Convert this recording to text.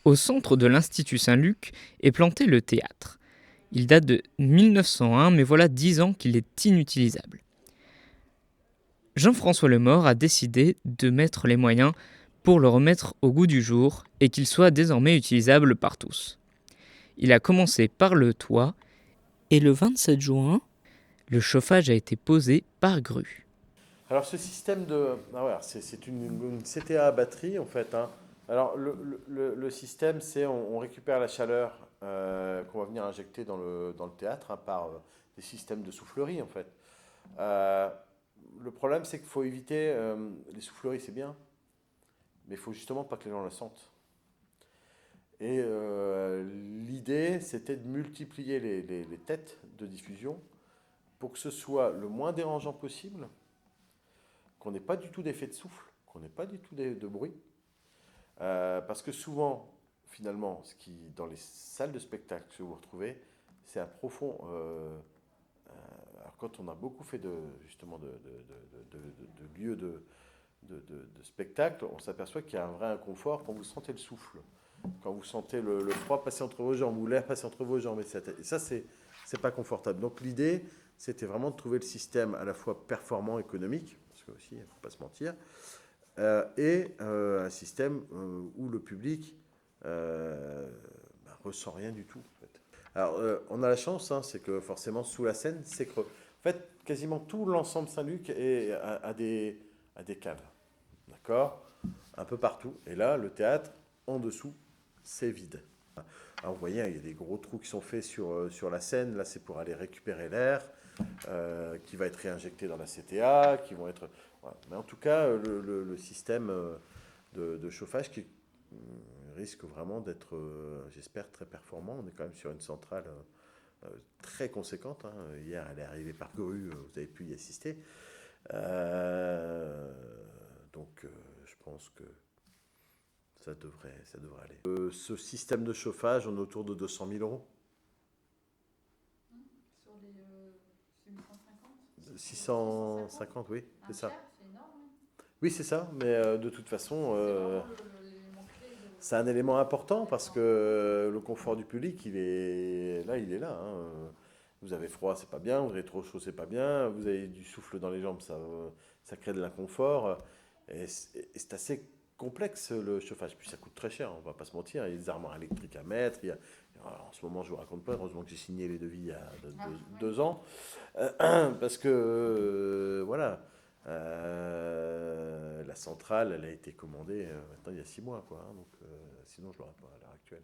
Au centre de l'Institut Saint-Luc est planté le théâtre. Il date de 1901, mais voilà 10 ans qu'il est inutilisable. Jean-François Lemort a décidé de mettre les moyens pour le remettre au goût du jour et qu'il soit désormais utilisable par tous. Il a commencé par le toit et le 27 juin, le chauffage a été posé par grue. Alors ce système de... Ah ouais, c'est une CTA à batterie en fait, hein. Alors le système, c'est on récupère la chaleur qu'on va venir injecter dans le théâtre, hein, par des systèmes de soufflerie en fait. Euh, le problème, c'est qu'il faut éviter... les souffleries, c'est bien, mais il faut justement pas que les gens la sentent. Et l'idée, c'était de multiplier les têtes de diffusion pour que ce soit le moins dérangeant possible, qu'on n'ait pas du tout d'effet de souffle, qu'on n'ait pas du tout de bruit. Parce que souvent, finalement, ce qui, dans les salles de spectacle que vous retrouvez, c'est un profond... alors quand on a beaucoup fait justement de lieux de spectacle, on s'aperçoit qu'il y a un vrai inconfort quand vous sentez le souffle, quand vous sentez le froid passer entre vos jambes ou l'air passer entre vos jambes. Et ça, c'est pas confortable. Donc l'idée, c'était vraiment de trouver le système à la fois performant, économique, parce que aussi, il ne faut pas se mentir, et un système où le public ressent rien du tout. En fait. Alors, on a la chance, hein, c'est que forcément, sous la scène, c'est creux. En fait, quasiment tout l'ensemble Saint-Luc a des caves. D'accord. Un peu partout. Et là, le théâtre, en dessous, c'est vide. Alors, vous voyez, il y a des gros trous qui sont faits sur la scène. Là, c'est pour aller récupérer l'air qui va être réinjecté dans la CTA, qui vont être... Voilà. Mais en tout cas, le système de chauffage qui risque vraiment d'être, j'espère, très performant. On est quand même sur une centrale très conséquente, hein. Hier, elle est arrivée par grue, vous avez pu y assister. Euh, donc, je pense que ça devrait aller. Ce système de chauffage, on est autour de 200 000 euros. Sur les 850. 650, oui, Un c'est tiers, ça. c'est énorme. Oui, c'est ça, mais de toute façon, C'est vraiment l'élément clé c'est un élément important parce D'accord. que le confort du public, il est là, hein. Vous avez froid, c'est pas bien. Vous avez trop chaud, c'est pas bien. Vous avez du souffle dans les jambes, ça crée de l'inconfort. Et c'est assez complexe le chauffage. Puis ça coûte très cher, on va pas se mentir. Il y a des armoires électriques à mettre. Alors, en ce moment, je vous raconte pas. Heureusement que j'ai signé les devis il y a Ah, oui. 2 ans. Parce que, voilà, la centrale, elle a été commandée maintenant il y a 6 mois, quoi, hein. Donc, sinon, je l'aurais pas à l'heure actuelle.